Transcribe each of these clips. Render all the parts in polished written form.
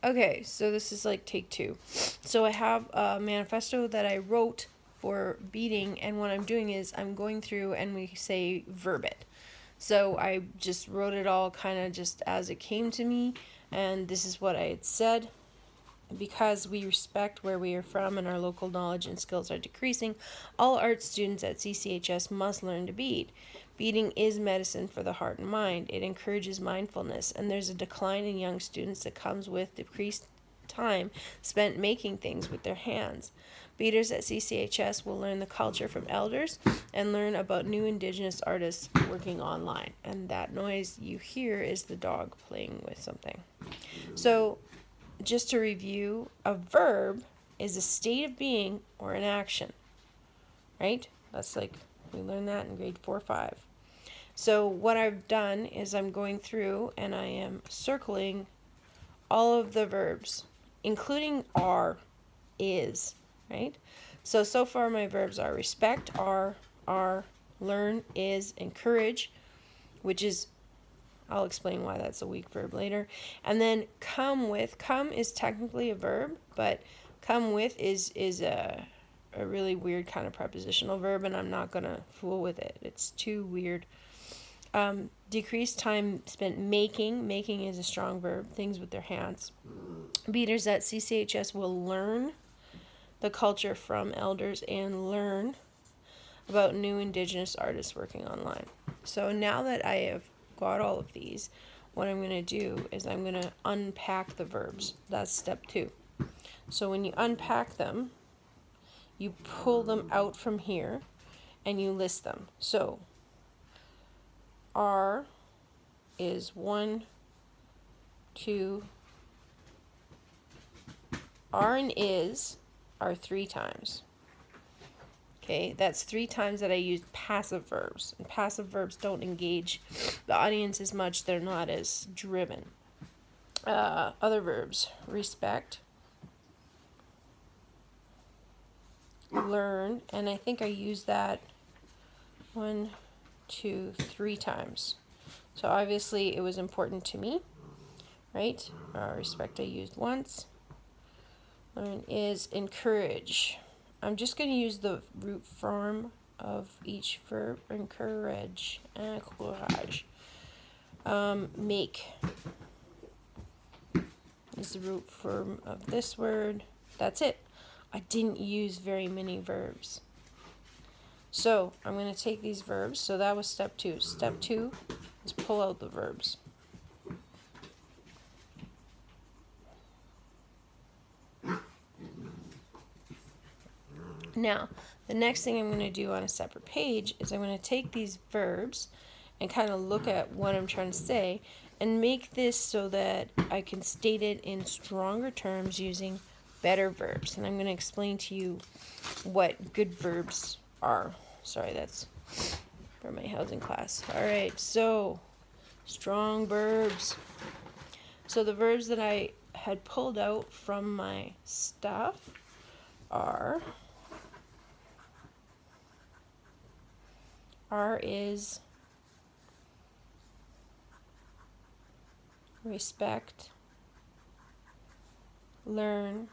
Okay, so this is like take two. So I have a manifesto that I wrote for beating, and what I'm doing is I'm going through and we say verb it. So I just wrote it all kind of just as it came to me, and this is what I had said. Because we respect where we are from and our local knowledge and skills are decreasing, all art students at CCHS must learn to beat. Beating is medicine for the heart and mind. It encourages mindfulness, and there's a decline in young students that comes with decreased time spent making things with their hands. Beaters at CCHS will learn the culture from elders and learn about new Indigenous artists working online. And that noise you hear is the dog playing with something. So, just to review, a verb is a state of being or an action, right? That's like, we learned that in grade 4 or 5. So what I've done is I'm going through and I am circling all of the verbs, including are, is, right? So far my verbs are respect, are, learn, is, encourage, which is, I'll explain why that's a weak verb later. And then come with. Come is technically a verb, but come with is a really weird kind of prepositional verb, and I'm not going to fool with it. It's too weird. Decreased time spent making. Making is a strong verb, things with their hands. Beaters at CCHS will learn the culture from elders and learn about new Indigenous artists working online. So now that I have got all of these, what I'm going to do is I'm going to unpack the verbs. That's step 2. So when you unpack them, you pull them out from here and you list them. So are is 1, 2, are and is are 3 times. Okay, that's 3 times that I used passive verbs. And passive verbs don't engage the audience as much. They're not as driven. Other verbs. Respect. Learn. And I think I used that 1, 2, 3 times. So obviously it was important to me, right? Respect I used once. Learn is encourage. I'm just going to use the root form of each verb. Encourage. Encourage. Make is the root form of this word. That's it. I didn't use very many verbs. So I'm going to take these verbs. So that was step 2. Step 2 is pull out the verbs. Now, the next thing I'm going to do on a separate page is I'm going to take these verbs and kind of look at what I'm trying to say and make this so that I can state it in stronger terms using better verbs. And I'm going to explain to you what good verbs are. Sorry, that's for my housing class. All right, so strong verbs. So the verbs that I had pulled out from my stuff are is respect, learn,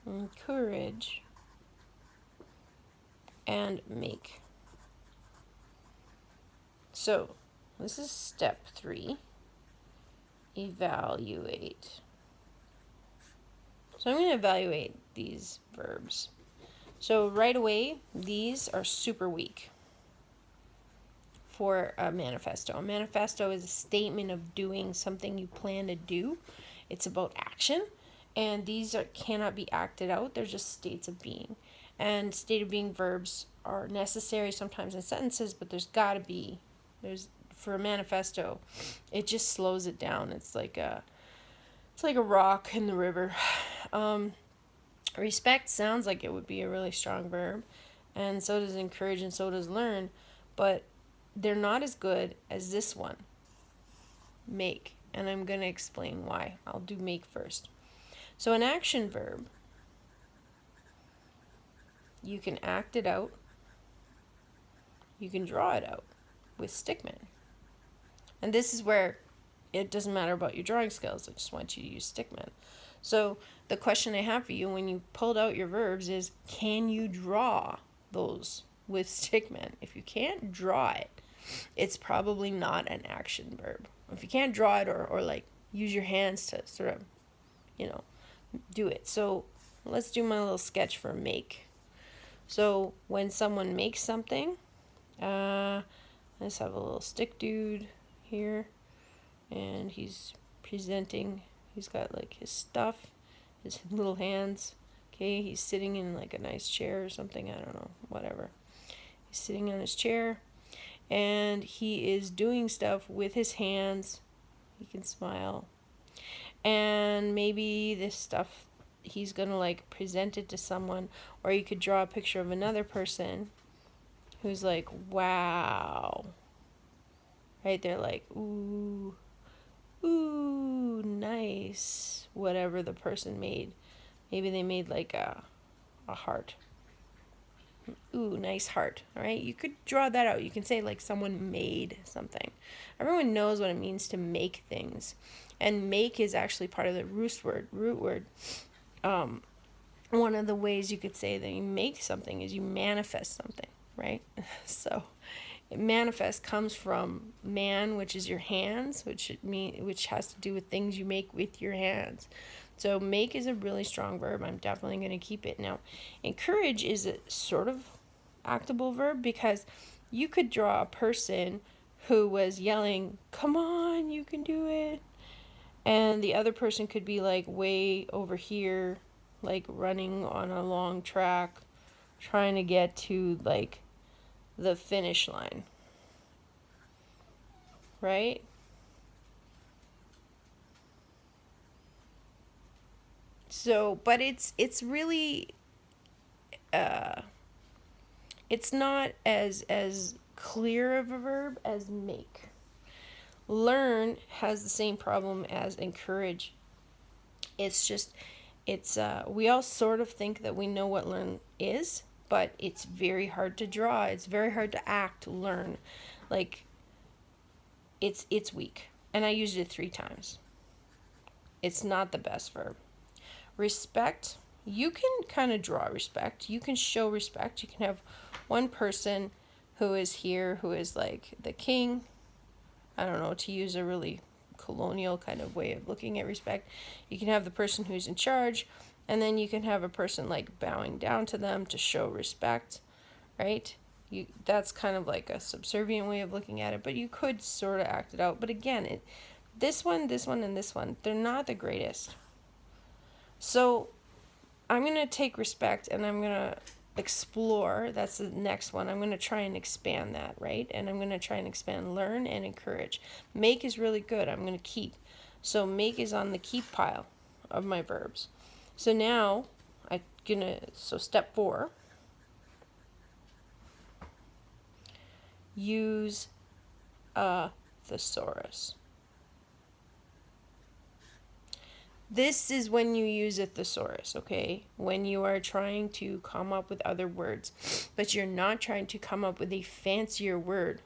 encourage, and make. So this is step 3. Evaluate. So I'm going to evaluate these verbs. So right away, these are super weak for a manifesto. A manifesto is a statement of doing something you plan to do. It's about action, and these cannot be acted out. They're just states of being. And state of being verbs are necessary sometimes in sentences, but for a manifesto, it just slows it down. It's like a rock in the river. Respect sounds like it would be a really strong verb, and so does encourage and so does learn, but they're not as good as this one, make, and I'm going to explain why. I'll do make first. So an action verb, you can act it out, you can draw it out with stickman. And this is where it doesn't matter about your drawing skills. I just want you to use stickman. So the question I have for you when you pulled out your verbs is, can you draw those with stickman? If you can't draw it, it's probably not an action verb. If you can't draw it or like use your hands to sort of, do it. So let's do my little sketch for make. So when someone makes something, let's have a little stick dude here, and he's presenting. He's got like his stuff, his little hands. Okay, he's sitting in like a nice chair or something. I don't know, whatever. He's sitting on his chair, and he is doing stuff with his hands. He can smile, and maybe this stuff he's gonna like present it to someone, or you could draw a picture of another person who's like, wow, right? They're like, ooh, nice, whatever the person made. Maybe they made like a heart. Ooh, nice heart. All right, you could draw that out. You can say like someone made something. Everyone knows what it means to make things, and make is actually part of the root word. One of the ways you could say that you make something is you manifest something, right? So manifest comes from man, which is your hands, which has to do with things you make with your hands. So make is a really strong verb. I'm definitely going to keep it. Now, encourage is a sort of actable verb, because you could draw a person who was yelling, come on, you can do it. And the other person could be like way over here, like running on a long track, trying to get to like the finish line. Right? So, but it's really it's not as clear of a verb as make. Learn has the same problem as encourage. It's just we all sort of think that we know what learn is, but it's very hard to draw. It's very hard to learn. Like it's weak. And I used it 3 times. It's not the best verb. Respect, you can kind of draw respect. You can show respect. You can have one person who is here, who is like the king. I don't know, to use a really colonial kind of way of looking at respect. You can have the person who's in charge, and then you can have a person like bowing down to them to show respect, right? That's kind of like a subservient way of looking at it, but you could sort of act it out. But again, this one, and this one, they're not the greatest. So I'm going to take respect and I'm going to explore. That's the next one. I'm going to try and expand that, right? And I'm going to try and expand learn and encourage. Make is really good. I'm going to keep. So make is on the keep pile of my verbs. So now step 4, use a thesaurus. This is when you use a thesaurus, okay? When you are trying to come up with other words, but you're not trying to come up with a fancier word